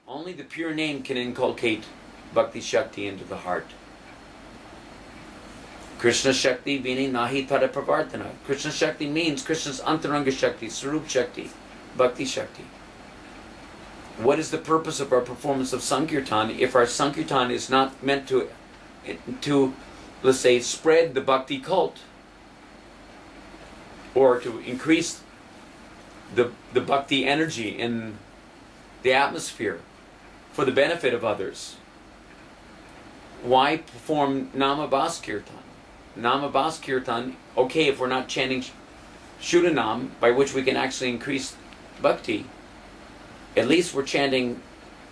Only the pure name can inculcate Bhakti Shakti into the heart. Krishna Shakti meaning Nahi Tada Pravartana. Krishna Shakti means Krishna's Antaranga Shakti, Sarup Shakti, Bhakti Shakti. What is the purpose of our performance of Sankirtan if our Sankirtan is not meant to let's say, spread the Bhakti cult or to increase the Bhakti energy in the atmosphere for the benefit of others? Why perform Namabhas Kirtan? Namabhas Kirtan, okay, if we're not chanting Shuddhanam, by which we can actually increase Bhakti, at least we're chanting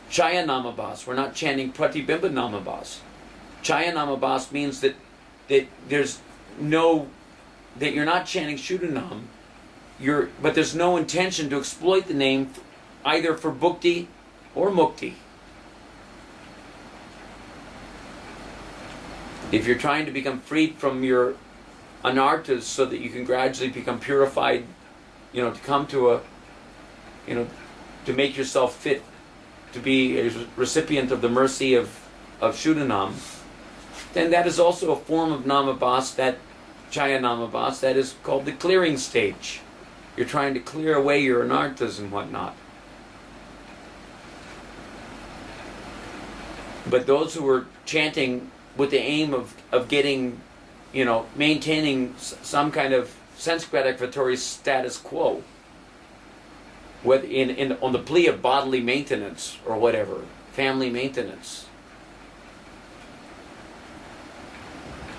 Chaya Namabhas, we're not chanting Pratibimba Namabhas. Chaya Namabhas means that there's no, that you're not chanting Shuddhanam, but there's no intention to exploit the name either for bhukti or mukti. If you're trying to become freed from your anarthas so that you can gradually become purified, to come to to make yourself fit to be a recipient of the mercy of Shuddhanam, then that is also a form of Namabhas, that Chaya Namabhas, that is called the clearing stage. You're trying to clear away your anarthas and whatnot. But those who are chanting with the aim of getting, maintaining some kind of sense gratificatory status quo, whether on the plea of bodily maintenance or whatever, family maintenance,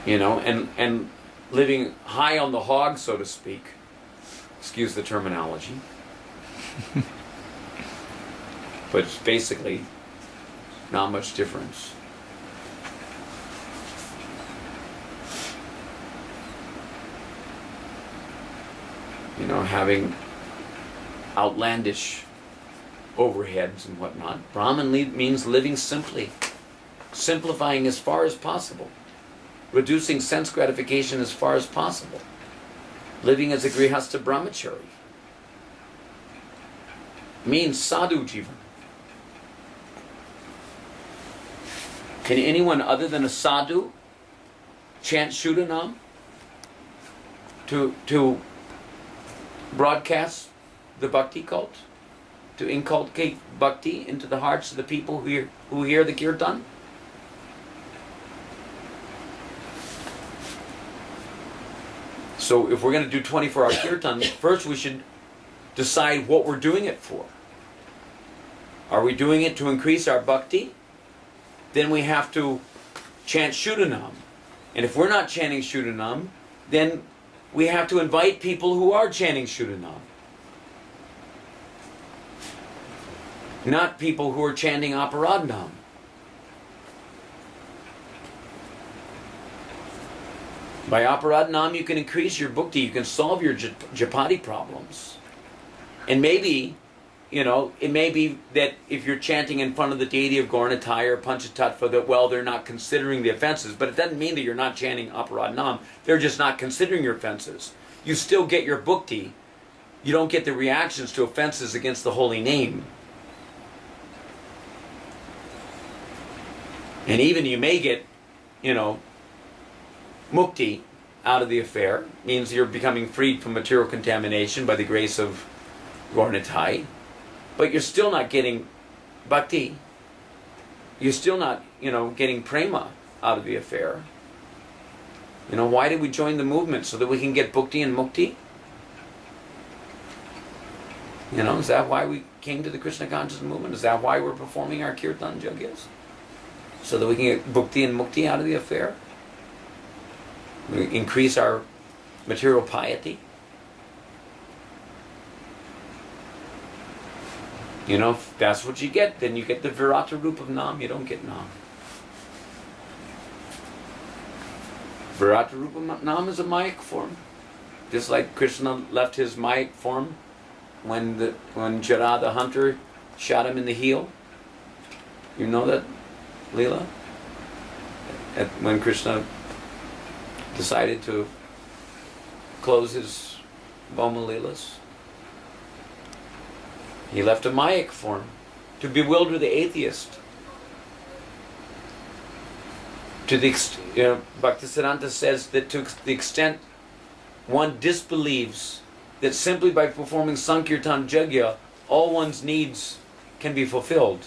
and living high on the hog, so to speak. Excuse the terminology. But it's basically not much difference. Having outlandish overheads and whatnot. Brahman means living simply, simplifying as far as possible, reducing sense gratification as far as possible, living as a grihastha brahmachari. Means sadhu jivan. Can anyone other than a sadhu chant Shuddhanam to broadcast the bhakti cult, to inculcate bhakti into the hearts of the people who hear the kirtan? So if we're going to do 24-hour kirtan, first we should decide what we're doing it for. Are we doing it to increase our bhakti? Then we have to chant Shuddhanam. And if we're not chanting Shuddhanam, then we have to invite people who are chanting Shuddhanam. Not people who are chanting Aparadhanam. By Aparadhanam you can increase your bhakti, you can solve your japati problems. And maybe, it may be that if you're chanting in front of the deity of Gauranatai or Panchatattva, that, they're not considering the offenses, but it doesn't mean that you're not chanting Aparadhanam. They're just not considering your offenses. You still get your bhakti. You don't get the reactions to offenses against the holy name. And even you may get, mukti out of the affair, means you're becoming freed from material contamination by the grace of Gauranatai. But you're still not getting bhakti. You're still not, getting prema out of the affair. Why did we join the movement? So that we can get bhakti and mukti? Is that why we came to the Krishna consciousness movement? Is that why we're performing our kirtan yagyas? So that we can get bhakti and mukti out of the affair? We increase our material piety? If that's what you get, then you get the virata roop of Nam, you don't get Nam. Virata roop of Nam is a Mayak form. Just like Krishna left his Mayak form when Jara the hunter shot him in the heel. You know that Leela? When Krishna decided to close his Bhoma Leelas, he left a Mayak form to bewilder the atheist. Bhaktisiddhanta says that to the extent one disbelieves that simply by performing Sankirtan Jagya, all one's needs can be fulfilled,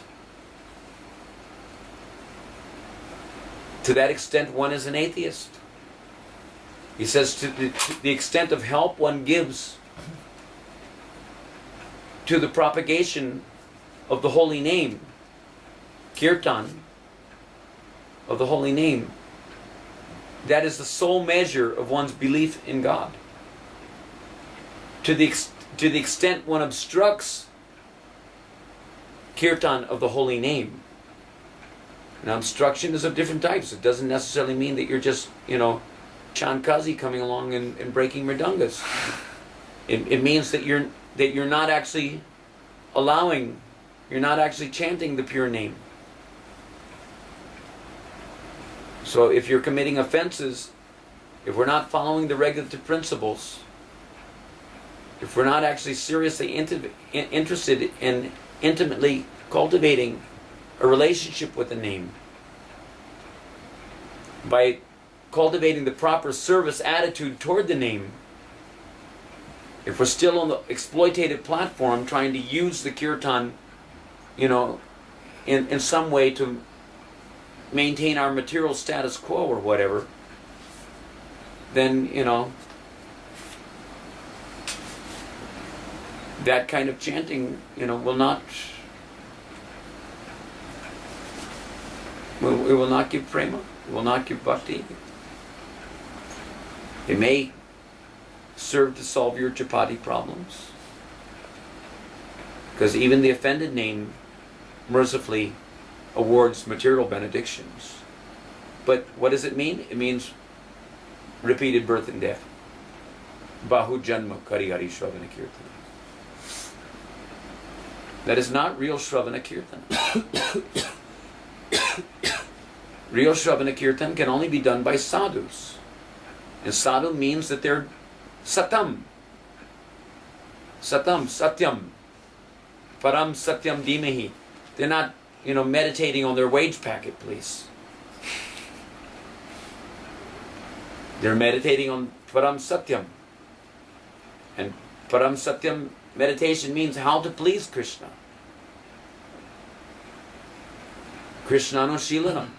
to that extent one is an atheist. He says to the extent of help one gives to the propagation of the holy name, Kirtan, of the holy name, that is the sole measure of one's belief in God. To the extent one obstructs Kirtan of the holy name. Now, obstruction is of different types. It doesn't necessarily mean that you're just, Chankazi coming along and breaking mridungas. It means that you're not actually allowing, you're not actually chanting the pure name. So if you're committing offenses, if we're not following the regulative principles, if we're not actually seriously interested in intimately cultivating a relationship with the name, by cultivating the proper service attitude toward the name, if we're still on the exploitative platform trying to use the kirtan, in some way to maintain our material status quo or whatever, then, that kind of chanting, will not give prema, it will not give bhakti. It may serve to solve your chapati problems, because even the offended name mercifully awards material benedictions. But what does it mean? It means repeated birth and death. Bahu janma kari hari shravana kirtan. That is not real shravana kirtan. Real shravana kirtan can only be done by sadhus. And sadhu means that they're satam. Satam, satyam. Param satyam dhimahi. They're not, meditating on their wage packet, please. They're meditating on Param Satyam. And Param Satyam meditation means how to please Krishna. Krishnanushilanam.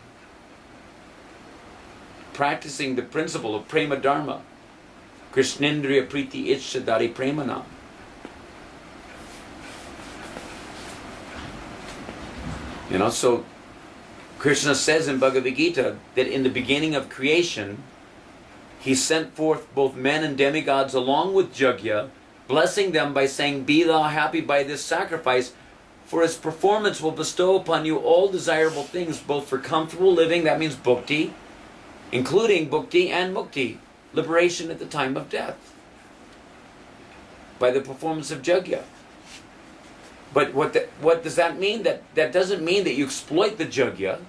Practicing the principle of prema dharma. Krishnendriya priti itchadari premanam. So Krishna says in Bhagavad Gita that in the beginning of creation, he sent forth both men and demigods along with Jagya, blessing them by saying, "Be thou happy by this sacrifice, for its performance will bestow upon you all desirable things, both for comfortable living," that means bhukti, including bhukti and mukti, liberation at the time of death, by the performance of Jagya. But what does that mean? That doesn't mean that you exploit the Jagya.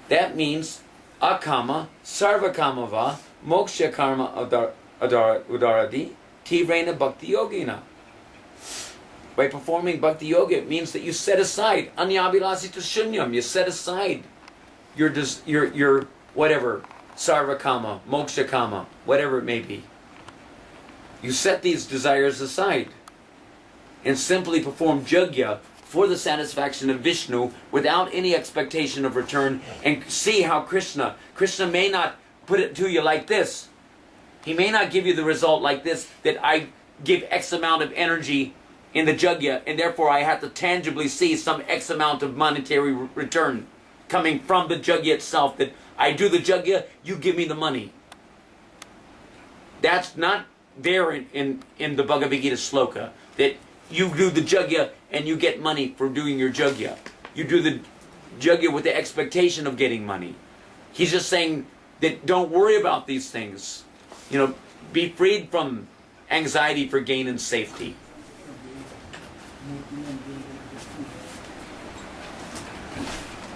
That means akama, sarvakamava, moksha karma udaradi, tivrena bhakti yogina. By performing bhakti yoga, it means that you set aside anyabhilasita shunyam. You set aside your whatever, sarvakama, moksha kama, whatever it may be. You set these desires aside and simply perform Jagya for the satisfaction of Vishnu without any expectation of return, and see how Krishna may not put it to you like this. He may not give you the result like this, that I give X amount of energy in the Jagya and therefore I have to tangibly see some X amount of monetary return coming from the Jagya itself, that I do the Jagya, you give me the money. That's not there in the Bhagavad Gita sloka, that you do the Jagya and you get money for doing your Jagya. You do the Jagya with the expectation of getting money. He's just saying that don't worry about these things. Be freed from anxiety for gain and safety.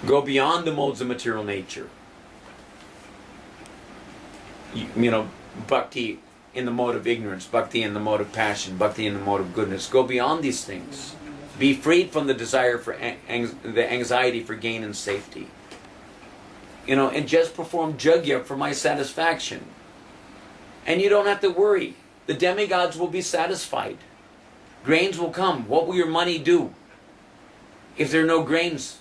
Go beyond the modes of material nature. You know, bhakti in the mode of ignorance, bhakti in the mode of passion, bhakti in the mode of goodness. Go beyond these things. Be freed from the desire for the anxiety for gain and safety. You know, and just perform jagya for my satisfaction. And you don't have to worry. The demigods will be satisfied. Grains will come. What will your money do if there are no grains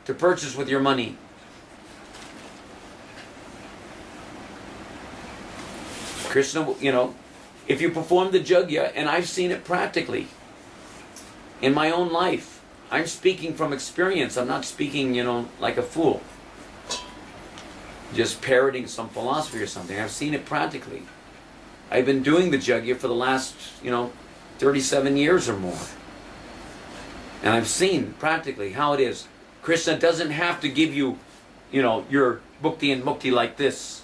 to purchase with your money? Krishna, you know, if you perform the jagya, and I've seen it practically in my own life. I'm speaking from experience. I'm not speaking, you know, like a fool, just parroting some philosophy or something. I've seen it practically. I've been doing the jagya for the last, you know, 37 years or more. And I've seen practically how it is. Krishna doesn't have to give you, you know, your bhukti and mukti like this.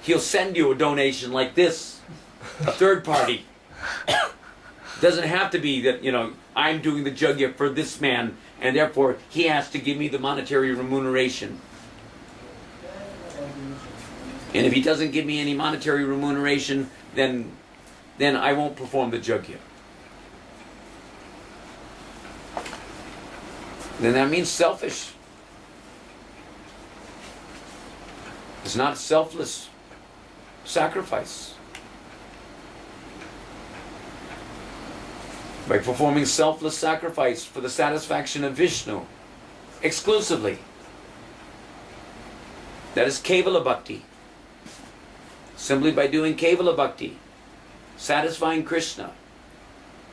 He'll send you a donation like this, a third party. Doesn't have to be that, you know, I'm doing the jagya for this man, and therefore he has to give me the monetary remuneration. And if he doesn't give me any monetary remuneration, then I won't perform the jagya. Then that means selfish. It's not selfless sacrifice. By performing selfless sacrifice for the satisfaction of Vishnu exclusively. That is Kevala Bhakti. Simply by doing Kevala Bhakti, satisfying Krishna,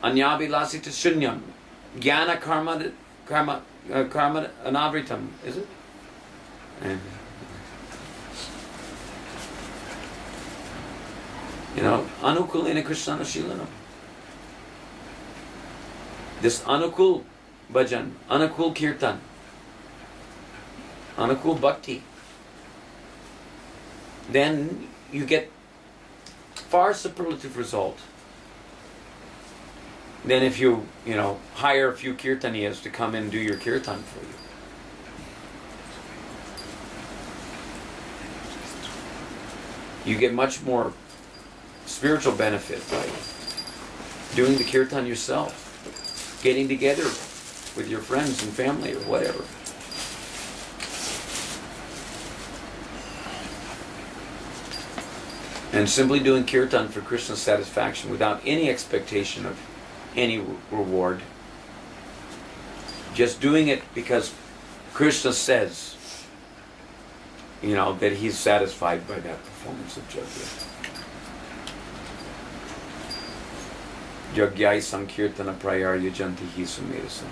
Anyabhilasita Shunyam, Jnana Karma Anavritam, is it? And, you know, Anukulena Krishna Shilanam. This Anukul Bhajan, Anukul Kirtan, Anukul Bhakti, then you get far superlative result than if you know, hire a few kirtaniyas to come in and do your kirtan for you. You get much more spiritual benefit by doing the kirtan yourself, getting together with your friends and family or whatever. And simply doing kirtan for Krishna's satisfaction without any expectation of any reward. Just doing it because Krishna says, you know, that he's satisfied by that performance of jagya. Jagyai sankirtana prayarya jantihi sumerasam.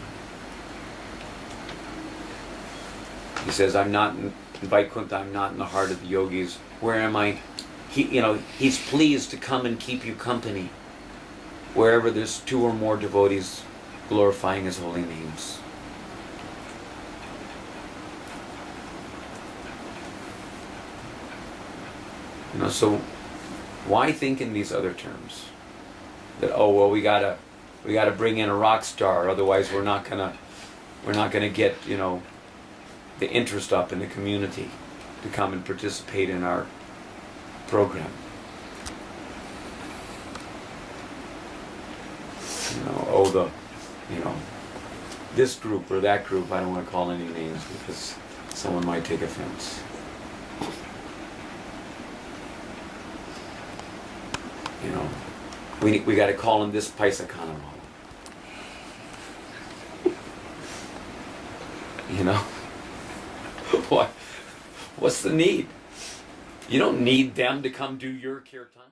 He says, I'm not in Vaikuntha, I'm not in the heart of the yogis. Where am I? He's pleased to come and keep you company wherever there's two or more devotees glorifying his holy names. You know, so why think in these other terms? That, oh well, we gotta bring in a rock star, otherwise we're not gonna get, you know, the interest up in the community to come and participate in our program. You know, this group or that group, I don't want to call any names because someone might take offense. You know, we got to call him this Paisa Kanamo. You know? What's the need? You don't need them to come do your kirtan.